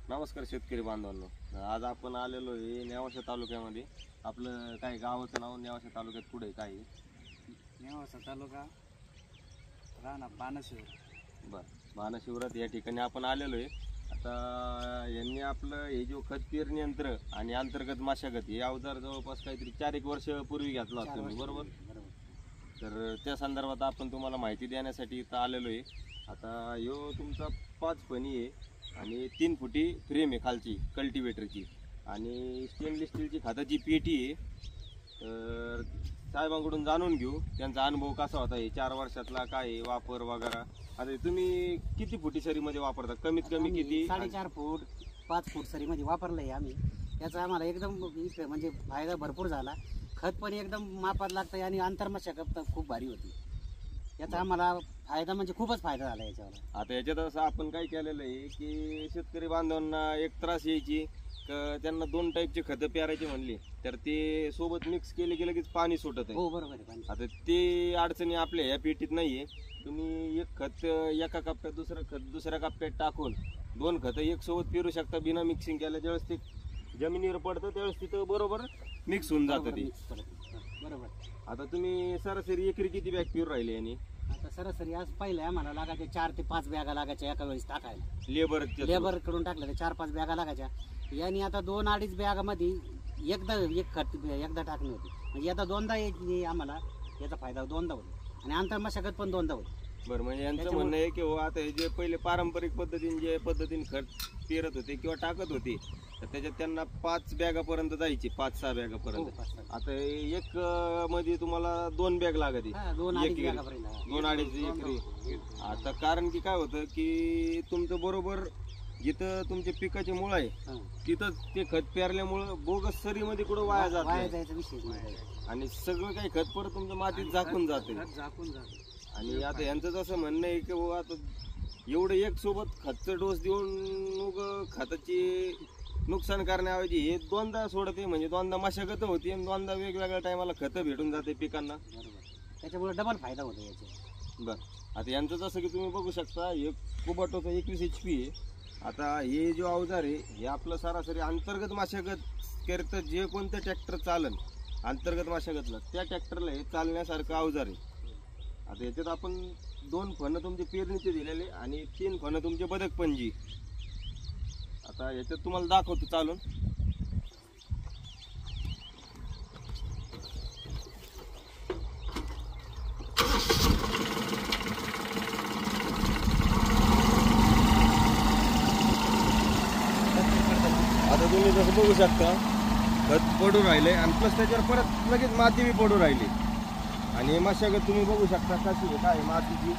नमस्कार शेतकरी बांधवांनो, आज आपण आलेलो आहे नेवासा तालुक्यामध्ये. आपलं काय गावाचं नाव नेवासा तालुक्यात पुढे काय नेवासा तालुका राणा बाणशिवर. बरं, बाणशिवरात या ठिकाणी आपण आलेलो आहे. आता यांनी आपलं हे जो खत पेरणी यंत्र आणि अंतर्गत मशागत हे अवजार जवळपास काहीतरी 4-1 वर्ष पूर्वी घेतला होता तुम्ही, बरोबर? तर त्या संदर्भात आपण तुम्हाला माहिती देण्यासाठी इथं आलेलो आहे. आता ह्यो तुमचा 5 फणी आहे आणि 3 फुटी फ्रेम आहे खालची कल्टिवेटरची आणि स्टेनलेस स्टीलची खताची पेटी आहे. तर साहेबांकडून जाणून घेऊ त्यांचा अनुभव कसा होता, हे 4 वर्षातला काय आहे वापर वगैरे. आता तुम्ही किती फुटी सरीमध्ये वापरता, कमीत कमी किती? 4.5 फूट 5 फूट सरीमध्ये वापरलंय आम्ही. याचा आम्हाला एकदम म्हणजे फायदा भरपूर झाला. खत पण एकदम मापात लागतं आणि आंतरमशागत खूप भारी होती. याचा आम्हाला फायदा म्हणजे खूपच फायदा झाला याच्यावर. आता याच्यात असं आपण काय केलेलं आहे की शेतकरी बांधवांना एक त्रास यायची त्यांना 2 टाईपचे खतं पेरायचे म्हणले तर ते सोबत मिक्स केले की लगेच पाणी सुटत आहे. हो बरोबर आहे पाणी. आता ते अडचणी आपल्या या पेटीत नाहीये. तुम्ही एक खत एका कप्प्यात दुसरं खत दुसऱ्या कप्प्यात टाकून 2 खतं एक सोबत पेरू शकता बिना मिक्सिंग केल्या. ज्यावेळेस ते जमिनीवर पडतं त्यावेळेस तिथं बरोबर मिक्स होऊन जातं ते. बरोबर. आता तुम्ही सरासरी एकरी किती बॅग पेरू राहिले यांनी? आता सरासरी आज पाहिलं आम्हाला लागायचे 4 ते 5 बॅगा लागायच्या एका वेळेस टाकायला. लेबर कडून टाकलं तर 4-5 बॅगा लागायच्या. यांनी आता 2-2.5 बॅगामध्ये एक खत एकदा टाकणी होती. म्हणजे आता 2दा आम्हाला याचा फायदा 2दा होतो आणि आंतरमशागत पण 2दा होती. बरं, म्हणजे यांचं म्हणणं आहे की आता हे जे पहिले पारंपरिक पद्धतीने खत पेरत होते किंवा टाकत होते तर त्याच्यात त्यांना 5 बॅगापर्यंत जायची, 5-6 बॅगापर्यंत. आता एक मध्ये तुम्हाला 2 बॅग लागते, 2-2.5 एकरी. आता कारण की काय होतं की तुमचं बरोबर जिथं तुमच्या पिकाचे मुळ आहे तिथं ते खत पेरल्यामुळं बोगस सरीमध्ये कुठं वाया जात नाही आणि सगळं काही खत परत तुमच्या मातीत झाकून जाते. आणि आता यांचं जसं म्हणणं आहे की आता एवढं एक सोबत खतचं डोस देऊन खताची नुकसान करण्याऐवजी हे 2दा सोडते, म्हणजे 2दा मशागत होती आणि 2दा वेगवेगळ्या टायमाला खतं भेटून जाते पिकांना. त्याच्यामुळे डबल फायदा होतो याचा. बरं, आता यांचं जसं की तुम्ही बघू शकता हे कुबाटोचा 21 HP आहे. आता हे जो अवजार आहे हे आपलं सरासरी अंतर्गत मशागत करतं जे कोणतं ट्रॅक्टर चालन अंतर्गत मशागतला त्या ट्रॅक्टरला हे चालण्यासारखं अवजार आहे. आता याच्यात आपण 2 फणं तुमचे पेरणीचे दिलेले आणि 3 फणं तुमचे बदक पंजी. आता याच्यात तुम्हाला दाखवतो चालून. आता तुम्ही जसं बघू शकता खत पडून राहिले आणि प्लस त्याच्यावर परत लगेच माती बी पडून राहिली आणि मशागत तुम्ही बघू शकता कशी काय मातीची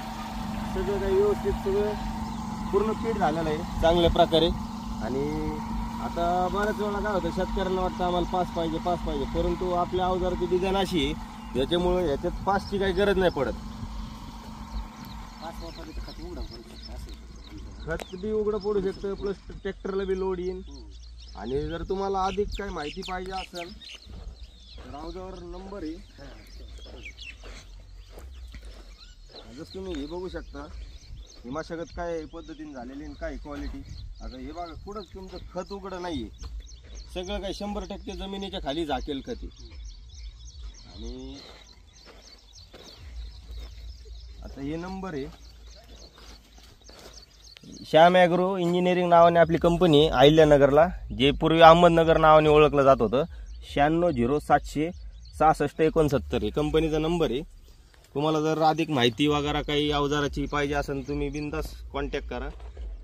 सगळं काही व्यवस्थित सगळं पूर्ण पीठ झालेलं आहे चांगल्या प्रकारे. आणि आता बऱ्याच वेळा काय होतं शेतकऱ्यांना वाटतं आम्हाला 5 पाहिजे, परंतु आपल्या अवजाराची डिझाईन अशी आहे याच्यामुळे याच्यात 5ची काही गरज नाही पडत. खत बी उघडं पडू शकतं प्लस ट्रॅक्टरला बी लोड येईल. आणि जर तुम्हाला अधिक काही माहिती पाहिजे असेल तर अवजारावर नंबर आहे. जसं तुम्ही हे बघू शकता ही मशागत काय पद्धतीने झालेली आणि काय क्वालिटी. आता हे बघा पुढंच तुमचं खत उघडं नाही आहे, सगळं काही 100% जमिनीच्या खाली झाकेल खत आहे. आणि आता हे नंबर आहे श्याम ॲग्रो इंजिनिअरिंग नावाने आपली कंपनी आहे अहिल्यानगरला, जे पूर्वी अहमदनगर नावाने ओळखलं जात होतं. 960766 हे कंपनीचा नंबर आहे. तुम्हाला जर अधिक माहिती वगैरे काही अवजाराची पाहिजे असेल तुम्ही बिनधास्त कॉन्टॅक्ट करा.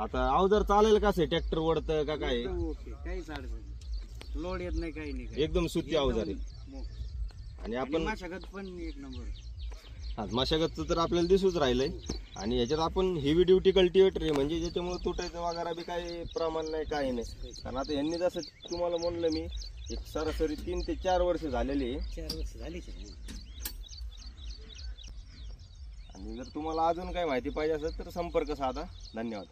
आता अवजार चालेल कसं आहे, ट्रॅक्टर ओढतं का काय? काहीच अडचण लोड येत नाही, काही नाही, एकदम सुती अवजार आहे. आणि आपण मशागत पण एक नंबर. आज मशागतचं तर आपल्याला दिसूच राहिलंय. आणि याच्यात आपण हेवी ड्युटी कल्टिवेटर आहे, म्हणजे ज्याच्यामुळे तुटायचं वगैरे बी काही प्रमाण नाही, काही नाही. कारण आता यांनी जसं तुम्हाला म्हणलं मी एक सरासरी 3 ते 4 वर्ष झालेली आहे. 4 वर्ष झाली. आणि जर तुम्हाला अजून काही माहिती पाहिजे असेल तर संपर्क साधा. धन्यवाद.